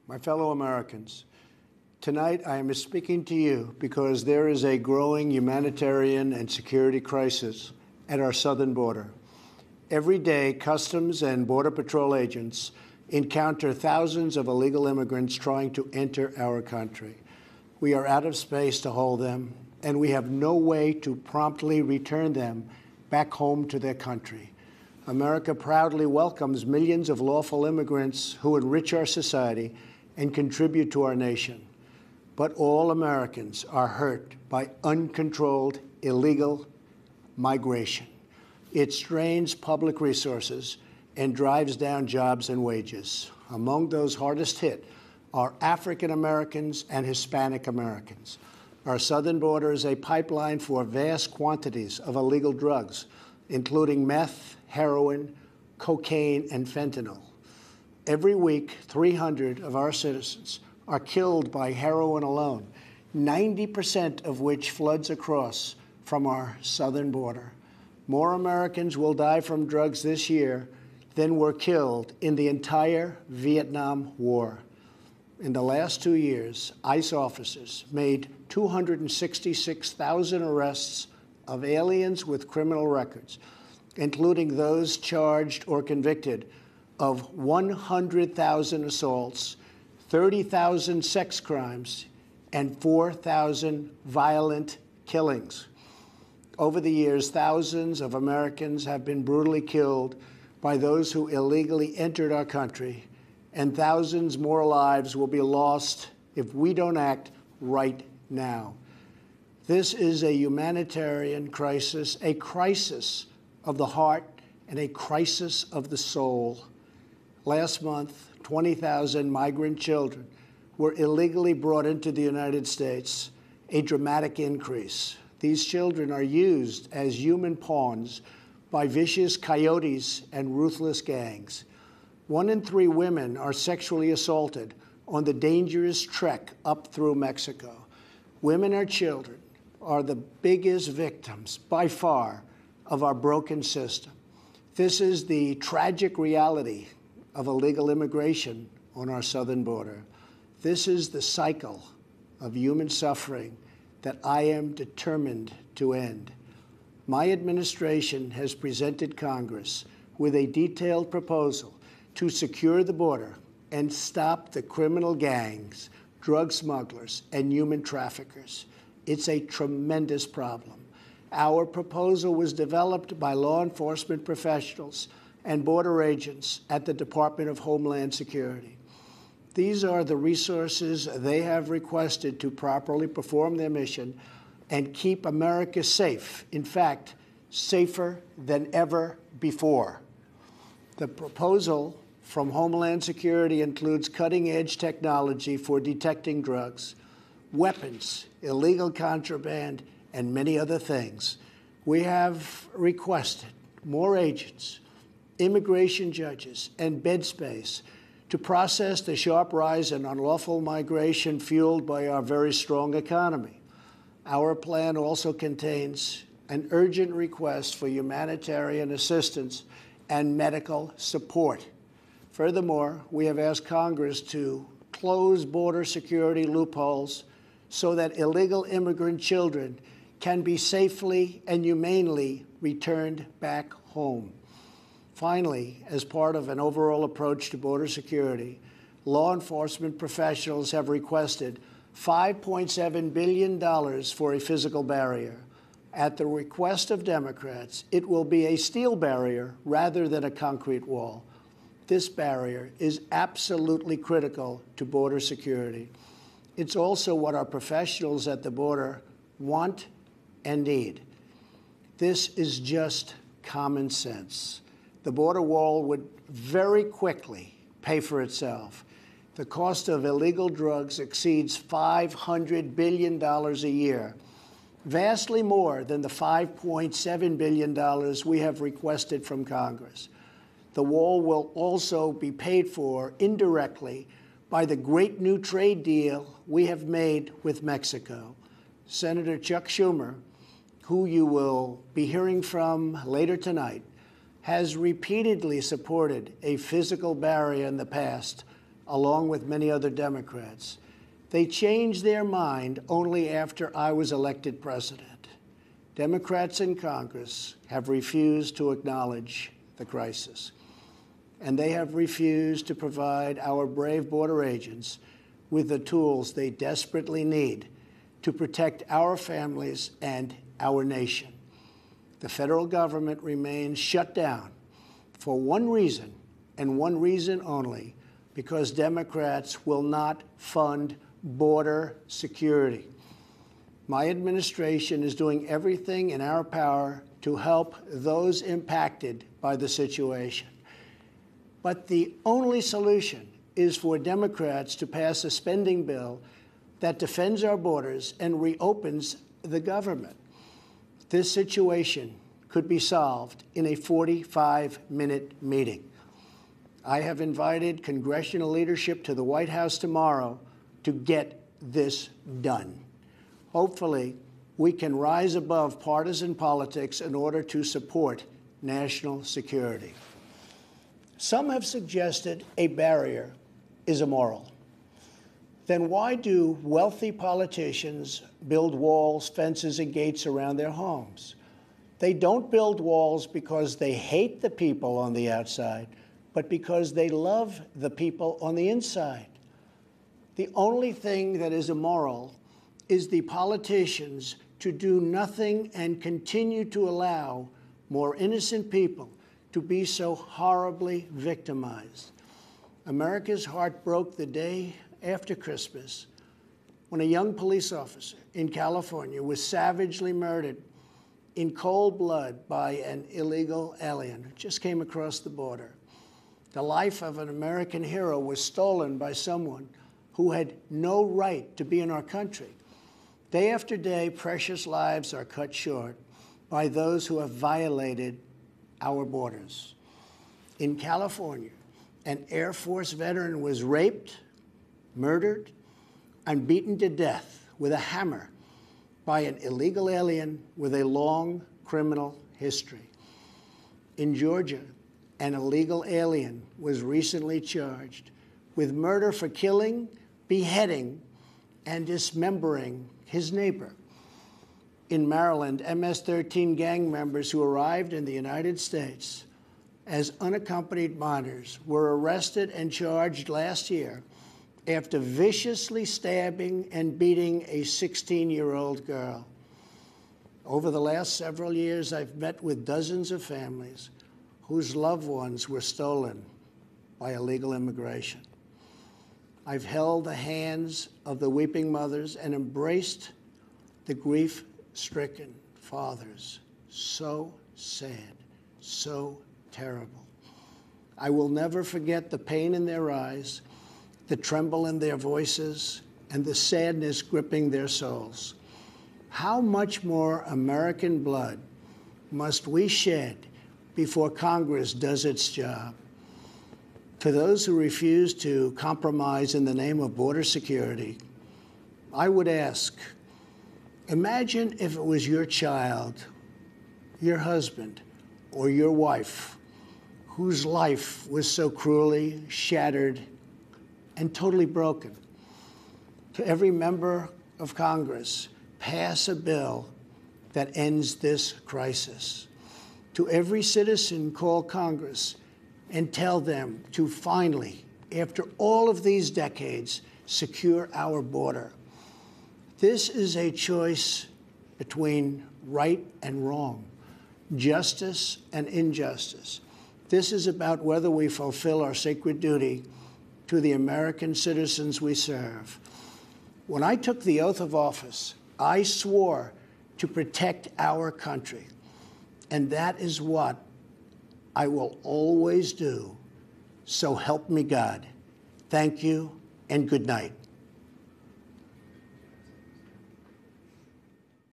My fellow Americans, tonight I am speaking to you because there is a growing humanitarian and security crisis at our southern border. Every day, Customs and Border Patrol agents encounter thousands of illegal immigrants trying to enter our country. We are out of space to hold them, and we have no way to promptly return them back home to their country. America proudly welcomes millions of lawful immigrants who enrich our society and contribute to our nation. But all Americans are hurt by uncontrolled illegal migration. It strains public resources and drives down jobs and wages. Among those hardest hit are African Americans and Hispanic Americans. Our southern border is a pipeline for vast quantities of illegal drugs, including meth, heroin, cocaine, and fentanyl. Every week, 300 of our citizens are killed by heroin alone, 90% of which floods across from our southern border. More Americans will die from drugs this year than were killed in the entire Vietnam War. In the last 2 years, ICE officers made 266,000 arrests of aliens with criminal records, including those charged or convicted of 100,000 assaults, 30,000 sex crimes, and 4,000 violent killings. Over the years, thousands of Americans have been brutally killed by those who illegally entered our country, and thousands more lives will be lost if we don't act right now. This is a humanitarian crisis, a crisis of the heart and a crisis of the soul. Last month, 20,000 migrant children were illegally brought into the United States, a dramatic increase. These children are used as human pawns by vicious coyotes and ruthless gangs. 1 in 3 women are sexually assaulted on the dangerous trek up through Mexico. Women and children are the biggest victims, by far, of our broken system. This is the tragic reality of illegal immigration on our southern border. This is the cycle of human suffering that I am determined to end. My administration has presented Congress with a detailed proposal to secure the border and stop the criminal gangs, drug smugglers, and human traffickers. It's a tremendous problem. Our proposal was developed by law enforcement professionals and border agents at the Department of Homeland Security. These are the resources they have requested to properly perform their mission and keep America safe, in fact, safer than ever before. The proposal from Homeland Security includes cutting-edge technology for detecting drugs, weapons, illegal contraband, and many other things. We have requested more agents, immigration judges, and bed space to process the sharp rise in unlawful migration fueled by our very strong economy. Our plan also contains an urgent request for humanitarian assistance and medical support. Furthermore, we have asked Congress to close border security loopholes so that illegal immigrant children can be safely and humanely returned back home. Finally, as part of an overall approach to border security, law enforcement professionals have requested $5.7 billion for a physical barrier. At the request of Democrats, it will be a steel barrier rather than a concrete wall. This barrier is absolutely critical to border security. It's also what our professionals at the border want and need. This is just common sense. The border wall would very quickly pay for itself. The cost of illegal drugs exceeds $500 billion a year, vastly more than the $5.7 billion we have requested from Congress. The wall will also be paid for indirectly by the great new trade deal we have made with Mexico. Senator Chuck Schumer, who you will be hearing from later tonight, has repeatedly supported a physical barrier in the past along with many other Democrats. They changed their mind only after I was elected president. Democrats in Congress have refused to acknowledge the crisis, and they have refused to provide our brave border agents with the tools they desperately need to protect our families and our nation. The federal government remains shut down for one reason, and one reason only, because Democrats will not fund border security. My administration is doing everything in our power to help those impacted by the situation. But the only solution is for Democrats to pass a spending bill that defends our borders and reopens the government. This situation could be solved in a 45-minute meeting. I have invited congressional leadership to the White House tomorrow to get this done. Hopefully, we can rise above partisan politics in order to support national security. Some have suggested a barrier is immoral. Then why do wealthy politicians build walls, fences, and gates around their homes? They don't build walls because they hate the people on the outside, but because they love the people on the inside. The only thing that is immoral is the politicians to do nothing and continue to allow more innocent people to be so horribly victimized. America's heart broke the day after Christmas when a young police officer in California was savagely murdered in cold blood by an illegal alien who just came across the border. The life of an American hero was stolen by someone who had no right to be in our country. Day after day, precious lives are cut short by those who have violated our borders. In California, an Air Force veteran was raped, murdered, and beaten to death with a hammer by an illegal alien with a long criminal history. In Georgia, an illegal alien was recently charged with murder for killing, beheading, and dismembering his neighbor. In Maryland, MS-13 gang members who arrived in the United States as unaccompanied minors were arrested and charged last year after viciously stabbing and beating a 16-year-old girl. Over the last several years, I've met with dozens of families whose loved ones were stolen by illegal immigration. I've held the hands of the weeping mothers and embraced the grief-stricken fathers. So sad, so terrible. I will never forget the pain in their eyes, the tremble in their voices, and the sadness gripping their souls. How much more American blood must we shed before Congress does its job? To those who refuse to compromise in the name of border security, I would ask, imagine if it was your child, your husband, or your wife whose life was so cruelly shattered and totally broken. To every member of Congress, pass a bill that ends this crisis. To every citizen, call Congress and tell them to finally, after all of these decades, secure our border. This is a choice between right and wrong, justice and injustice. This is about whether we fulfill our sacred duty to the American citizens we serve. When I took the oath of office, I swore to protect our country, and that is what I will always do. So help me God. Thank you and good night.